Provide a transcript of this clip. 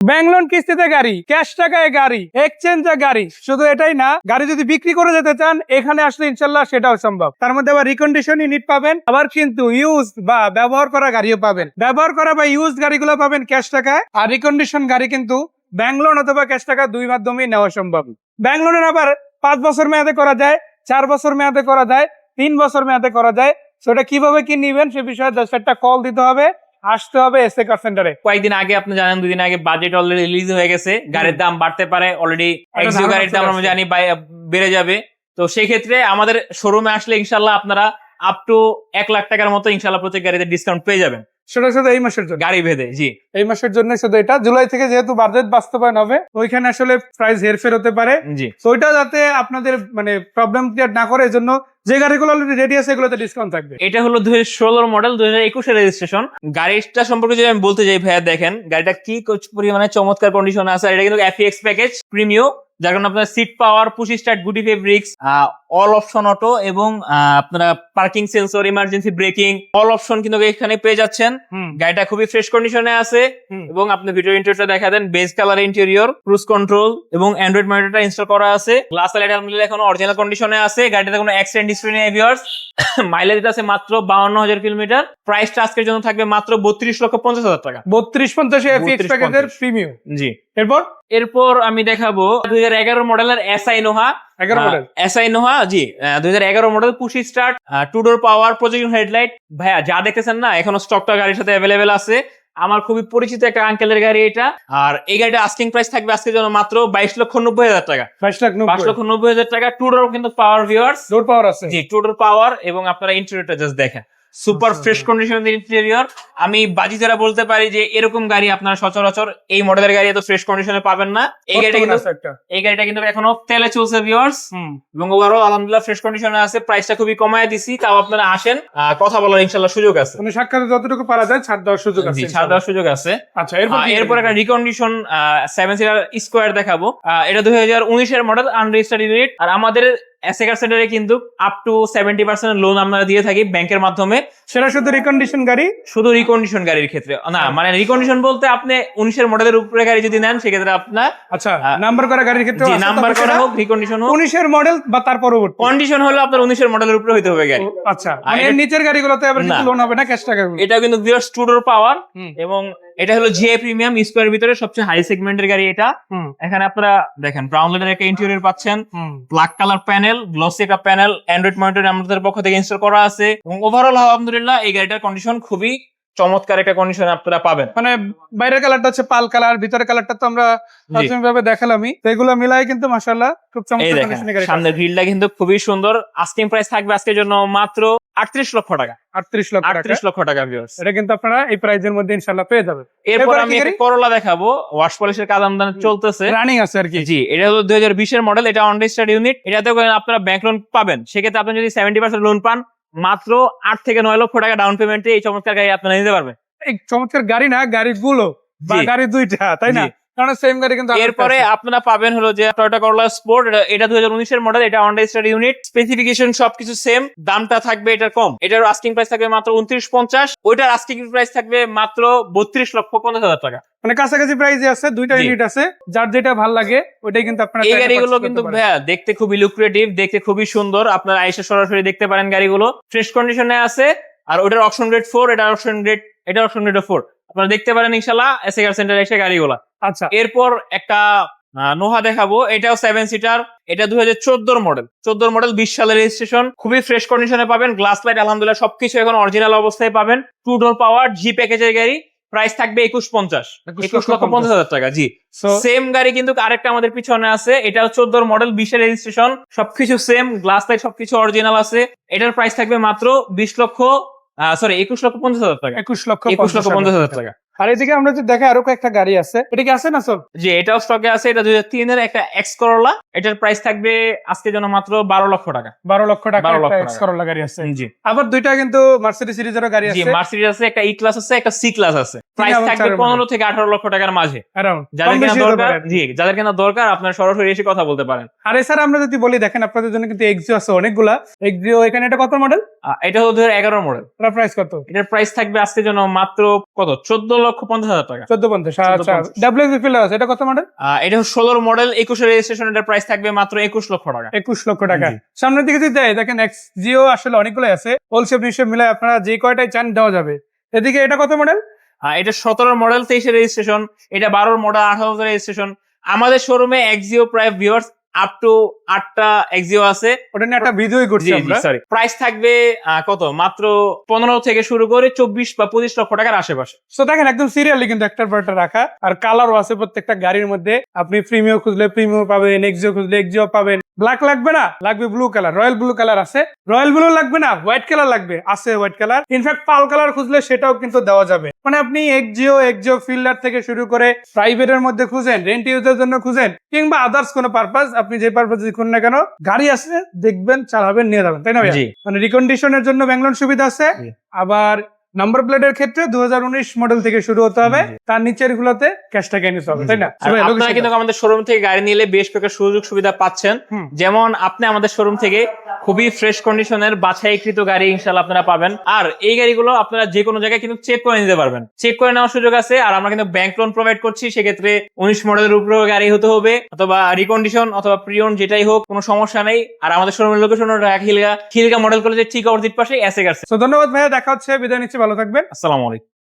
Bank loan কিস্তিতে গাড়ি, cash টাকায় গাড়ি, এক্সচেঞ্জে গাড়ি। শুধু এটাই না, গাড়ি যদি বিক্রি করে যেতে চান এখানে আসলে ইনশাল্লাহ সেটাও সম্ভব। তার মধ্যে আবার রিকন্ডিশন ইউনিট পাবেন, আবার কিন্তু ইউজ বা ব্যবহার করা গাড়িও পাবেন। ব্যবহার করা বা ইউজ গাড়িগুলো পাবেন ক্যাশ টাকায়, আর রিকন্ডিশন গাড়ি কিন্তু ব্যাংক লোন অথবা ক্যাশ টাকা দুই মাধ্যমেই নেওয়া সম্ভব। ব্যাংক লোনের আবার 5 বছর মেয়াদে করা যায়, 4 বছর মেয়াদে করা যায়, 3 বছর মেয়াদে করা যায়। সেটা কিভাবে কি নিবেন সে বিষয়ে জাস্ট একটা কল দিতে হবে, আসতে হবে এসএ কার সেন্টারে। কয়েকদিন আগে আপনি জানেন, 2 দিন আগে বাজেট অলরেডি রিলিজ হয়ে গেছে, গাড়ির দাম বাড়তে পারে, অলরেডি এক্সিও গাড়ির দাম আমরা জানি বেড়ে যাবে। তো সেই ক্ষেত্রে আমাদের শোরুমে আসলে ইনশাল্লাহ আপনারা আপ টু 1 লাখ টাকার মতো ইনশাল্লাহ প্রত্যেক গাড়িতে ডিসকাউন্ট পেয়ে যাবেন। সেটা শুধু এই মাসের জন্য, গাড়ি ভেদে। জি, এই মাসের জন্য শুধু এটা। জুলাই থেকে যেহেতু বাজেট বাস্তবায়ন হবে, ওইখানে আসলে প্রাইস হেরফের হতে পারে। জি, তো ওইটা যাতে আপনাদের মানে প্রবলেম ক্রিয়েট না করে, এজন্য যে গাড়িগুলো অলরেডি রেডি আছে এগুলোতে ডিসকাউন্ট থাকবে। এটা হলো 2016 মডেল, 2021 এর রেজিস্ট্রেশন। গাড়িটা সম্পর্কে যদি আমি বলতে যাই ভাইয়া, দেখেন গাড়িটা কি পরিমাণে চমৎকার কন্ডিশনে আছে। এটা কিন্তু FEX প্যাকেজ প্রিমিয়াম, যার কারণে আপনার সিট পাওয়ার, পুশ স্টার্ট, গুডি ফেব্রিক্স, অল অপশন অটো এবং আপনারা parking sensor, emergency braking, all option কিন্তু এখানে পেয়ে যাচ্ছেন। গাড়িটা খুবই ফ্রেশ কন্ডিশনে আছে এবং আপনি ভিডিও ইন্টেরিয়রটা দেখা দেন, beige colour interior, cruise control এবং অ্যান্ড্রয়েড মনিটরটা ইনস্টল করা আছে। গ্লাস লাইট আলহামদুলিল্লাহ এখন অরিজিনাল কন্ডিশনে আছে। গাড়িটাতে কোনো অ্যাক্সিডেন্ট হিস্টরি নেই ভিউয়ার্স। মাইলেজ আছে মাত্র 52,000 কিলোমিটার। প্রাইসটা আজকের জন্য থাকবে মাত্র 32,50,000 টাকা। 3250 FEX প্যাকেজের প্রিমিয়াম। জি, এরপর আমি দেখাবো 2011 মডেলের SI Noha. 11 model SI Noha, জি 2011 মডেল, পুশ স্টার্ট, 2 ডোর পাওয়ার, প্রজেকশন হেডলাইট। ভাইয়া যা দেখতেছেন না, এখনো স্টকটা গাড়ির সাথে অ্যাভেলেবেল আছে। আমার খুবই পরিচিত একটা আঙ্কেলের গাড়ি এটা। আর এই গাড়িটা আস্কিং প্রাইস থাকবে আজকের জন্য মাত্র 22,90,000 টাকা। 22,90,000 টাকা। 2 ডোর কিন্তু পাওয়ার ভিউয়ার্স, ডোর পাওয়ার আছে। জি, 2 ডোর পাওয়ার। এবং আপনারা ইন্টেরিয়রটা জাস্ট দেখেন, সুপার ফ্রেশ কন্ডিশনের ইন্টেরিয়র। আমি বাজি ধরে বলতে পারি যে এরকম গাড়ি আপনারা সচরাচর এই মডেলের গাড়ি এত ফ্রেশ কন্ডিশনে পাবেন না। এই গাড়িটা কিন্তু এখনো তেলে চলছে ভিউয়ার্স, এবং ওভারঅল আলহামদুলিল্লাহ ফ্রেশ কন্ডিশনে আছে। প্রাইসটা খুবই কমায় দিছি, তাও আপনারা আসেন, কথা বলার ইনশাআল্লাহ সুযোগ আছে। মানে সাক্ষাৎ যতটুকু পারা যায় ছাড় দেওয়ার সুযোগ আছে। জি, ছাড় দেওয়ার সুযোগ আছে। আচ্ছা, এরপর একটা রিকন্ডিশন 7 সিটার স্কোয়ার দেখাবো। এটা 2019 এর মডেল, আনরেজিস্টার্ড ইউনিট। আর আমাদের এসএ কার সেন্টারে কিন্তু আপ টু 70% লোন আমরা দিয়ে থাকি ব্যাংকের মাধ্যমে। সেটা শুধু রিকন্ডিশন গাড়ি, শুধু রিকন্ডিশন গাড়ির ক্ষেত্রে না, মানে রিকন্ডিশন বলতে আপনি 19 এর মডেলের উপরে গাড়ি যদি নেন সেক্ষেত্রে আপনার আচ্ছা নাম্বার করা গাড়ির ক্ষেত্রে জি, নাম্বার করা হোক, রিকন্ডিশন হোক, 19 এর মডেল বা তার পরবর্তী কন্ডিশন হলো আপনার 19 এর মডেলের উপরে হইতে হবে গাড়ি। আচ্ছা, মানে এর নিচের গাড়িগুলোতে আবার কিছু লোন হবে না, ক্যাশ টাকা। এটা কিন্তু ভিউয়ার্স 2 ডোর পাওয়ার, এবং এটা হলো জিআই প্রিমিয়াম স্কোয়ার ভিতরে সবচেয়ে হাই সেগমেন্টের গাড়ি এটা। এখানে আপনারা দেখেন ব্রাউন লেদারের একটা ইন্টেরিয়র পাচ্ছেন, ব্ল্যাক কালার প্যানেল, গ্লসি একটা প্যানেল, অ্যান্ড্রয়েড মনিটর আমাদের পক্ষ থেকে ইনস্টল করা আছে। এবং ওভারঅল আলহামদুলিল্লাহ এই গাড়িটার কন্ডিশন খুবই চমৎকার একটা কন্ডিশন আপনারা পাবেন। মানে বাইরের কালারটা হচ্ছে পাল কালার, ভিতরের কালারটা তো আমরা ভাবে দেখালামই। তো এগুলো মিলাই কিন্তু মাশাআল্লাহ খুব চমৎকার কন্ডিশনের গাড়ি। সামনের গ্রিলটা কিন্তু খুবই সুন্দর। আস্কিং প্রাইস থাকবে আজকের জন্য মাত্র 38 লক্ষ টাকা। 38 লক্ষ টাকা ভিউয়ার্স। এটা কিন্তু আপনারা এই প্রাইজের মধ্যে ইনশাআল্লাহ পেয়ে যাবেন। এরপর আমি একটা করোলা দেখাবো, ওয়াশ পলিশের কাজ আমদানি চলতেছে, রানিং আছে আর কি। জি, এটা হলো 2020 এর মডেল, এটা আনরেজিস্টার্ড ইউনিট। এটাতে আপনারা ব্যাংক লোন পাবেন। সেক্ষেত্রে আপনি যদি 70% লোন পান, মাত্র 8 থেকে 9 লক্ষ টাকা ডাউন পেমেন্টে এই চমৎকার গাড়ি আপনারা নিতে পারবেন। এই চমৎকার গাড়ি না, গাড়িগুলো বা গাড়ি দুইটা, তাই না? কারণ সেম গাড়ি কিন্তু। এরপরে আপনারা পাবেন হলো যে টয়োটা করোলা স্পোর্ট, এটা 2019 এর মডেল, এটা আনরেজিস্টার্ড ইউনিট। স্পেসিফিকেশন সবকিছু সেম, দামটা থাকবে এটার কম। এটার আস্কিং প্রাইস থাকবে মাত্র 29,50, ওইটার আস্কিং প্রাইস থাকবে মাত্র 32,50,000 টাকা। মানে কাছাকাছি প্রাইসে আছে, দুইটা ইউনিট আছে, যার যেটা ভালো লাগে ওইটাই কিন্তু আপনারা। এই গাড়িগুলো কিন্তু ভাইয়া দেখতে খুবই লুক্রেটিভ, দেখতে খুবই সুন্দর। আপনারা এসে সরাসরি দেখতে পারেন, গাড়িগুলো ফ্রেশ কন্ডিশনে আছে। আর ওটার অপশন গ্রেড 4, এটা অপশন গ্রেড 4 আপনারা দেখতে পারেন ইনশাআল্লাহ এসএ কার সেন্টারে এসে গাড়িগুলো। আচ্ছা, এরপর একটা নোহা দেখাবো, এটাও 7 সিটার, এটা 2014 মডেল, 20 সালের রেজিস্ট্রেশন। খুবই ফ্রেশ কন্ডিশনে পাবেন, গ্লাস লাইট আলহামদুলিল্লাহ সবকিছু এখন অরিজিনাল অবস্থায় পাবেন। 2 ডোর পাওয়ার, জি প্যাকেজের গাড়ি। প্রাইস থাকবে 21,50,000 টাকা। জি, সেম গাড়ি কিন্তু আরেকটা আমাদের পিছনে আছে, এটাও 14 মডেল, 20 এর রেজিস্ট্রেশন, সবকিছু সেম, গ্লাস লাইট সবকিছু অরিজিনাল আছে। এটার প্রাইস থাকবে মাত্র 21,50,000 টাকা। 21,50,000 টাকা। আর এদিকে আমরা যদি দেখে আরো কয়েকটা গাড়ি আছে, এটা কি আছে না সব? জি, এটাও স্টকে আছে। এটা 2003 এর একটা এক্স করোলা, এটার প্রাইস থাকবে আজকের জন্য মাত্র 12 লক্ষ টাকা। 12 লক্ষ টাকা এক্স করোলা গাড়ি আছে। জি, আবার দুইটা কিন্তু মার্সিডিজ সিরিজেরও গাড়ি আছে। জি, মার্সিডিজ আছে, একটা ই ক্লাস আছে, একটা সি ক্লাস আছে। প্রাইস থাকবে 15 থেকে 18 লক্ষ টাকার মাঝে। যাদের কিনা দরকার, জি, যাদের কিনা দরকার আপনারা সরাসরি এসে কথা বলতে পারেন। আর এছাড়া আমরা যদি বলি, দেখেন আপনাদের জন্য কিন্তু এক্সিও আছে অনেকগুলা। এক্সিও এখানে এটা কত মডেল? এটা হলো 2011 মডেল। এটার প্রাইস কত? এটার প্রাইস থাকবে আজকের জন্য মাত্র কত 14 14,50,000 টাকা। 1450, আচ্ছা। 1450 ডাব্লিউবি ফিল্টার আছে, এটা কত মডেল? এটা 16 মডেল 21 রেজিস্ট্রেশন, এটার প্রাইস থাকবে মাত্র 21 লক্ষ টাকা। 21 লক্ষ টাকা। জি। সামনের দিকে যদি দেয়, দেখেন এক্স জিও আসলে অনেকগুলো আছে, হোলসেল নিশ্চয় মিলে আপনারা যে কয়টাই চান দেওয়া যাবে। এদিকে এটা কত মডেল? এটা 17 মডেল 23 রেজিস্ট্রেশন, এটা 12 মডেল 18 রেজিস্ট্রেশন। আমাদের শোরুমে এক্সিও প্রায় ভিউয়ার্স আপ টু 8টা এক্সিও আছে। ওটা নিয়ে একটা ভিডিওই করছি আমরা। সরি, প্রাইস থাকবে কত মাত্র 15 থেকে শুরু করে 24 বা 25 লক্ষ টাকার আশেপাশে। তো দেখেন একদম সিরিয়ালি কিন্তু একটার পর একটা রাখা, আর কালারও আছে প্রত্যেকটা গাড়ির মধ্যে। আপনি প্রিমিয়াম খুঁজলে প্রিমিয়াম পাবেন, এক্সিও খুঁজলে এক্সিও পাবেন। ব্ল্যাক লাগবে না, লাগবে blue colour, royal blue colour আছে। রয়্যাল ব্লু লাগবে না, হোয়াইট কালার লাগবে, আছে হোয়াইট কালার। ইনফ্যাক্ট পাল কালার খুঁজলে সেটাও কিন্তু দেওয়া যাবে। মানে আপনি এক্সিও ফিল্ডার থেকে শুরু করে প্রাইভেটের মধ্যে খুঁজেন, রেন্ট ইউজের জন্য খুঁজেন, কিংবা আদার্স কোনো পারপাস, আপনি যে পারপাস খুঁজেন না কেন, গাড়ি আছে, দেখবেন, চালাবেন, নিয়ে যাবেন, তাই না ভাইয়া? জি। মানে রিকন্ডিশনের জন্য ব্যাংলোন সুবিধা আছে। জি। আবার নাম্বার প্লেটের ক্ষেত্রে 2019 মডেল থেকে শুরু হতে হবে, তার নিচের গুলোতে ক্যাশ টাকা নিতে হবে, তাই না? আর আপনারা কিন্তু আমাদের শোরুম থেকে গাড়ি নিলে বেশ কয়েকটা সুযোগ সুবিধা পাচ্ছেন। হুম। যেমন আপনি আমাদের শোরুম থেকে খুবই ফ্রেশ কন্ডিশনের বাছাইকৃত গাড়ি ইনশাআল্লাহ আপনারা পাবেন। আর এই গাড়িগুলো আপনারা যে কোনো জায়গায় কিন্তু চেক করে নিতে পারবেন, চেক করে নেওয়ার সুযোগ আছে। আর আমরা কিন্তু ব্যাংক লোন প্রোভাইড করছি, সেক্ষেত্রে 19 মডেলের উপরেও গাড়ি হতে হবে, অথবা রিকন্ডিশন অথবা প্রিয়ন যেটাই হোক, কোনো সমস্যা নেই। আর আমাদের শোরুমের লোকেশন খিলগা মডেল কলেজের ঠিক অপোজিট পাশে এসে গেছে। তো ধন্যবাদ ভাইয়া, দেখা হচ্ছে, বিদায় নিচ্ছি, ভালো থাকবেন। আসসালামু আলাইকুম।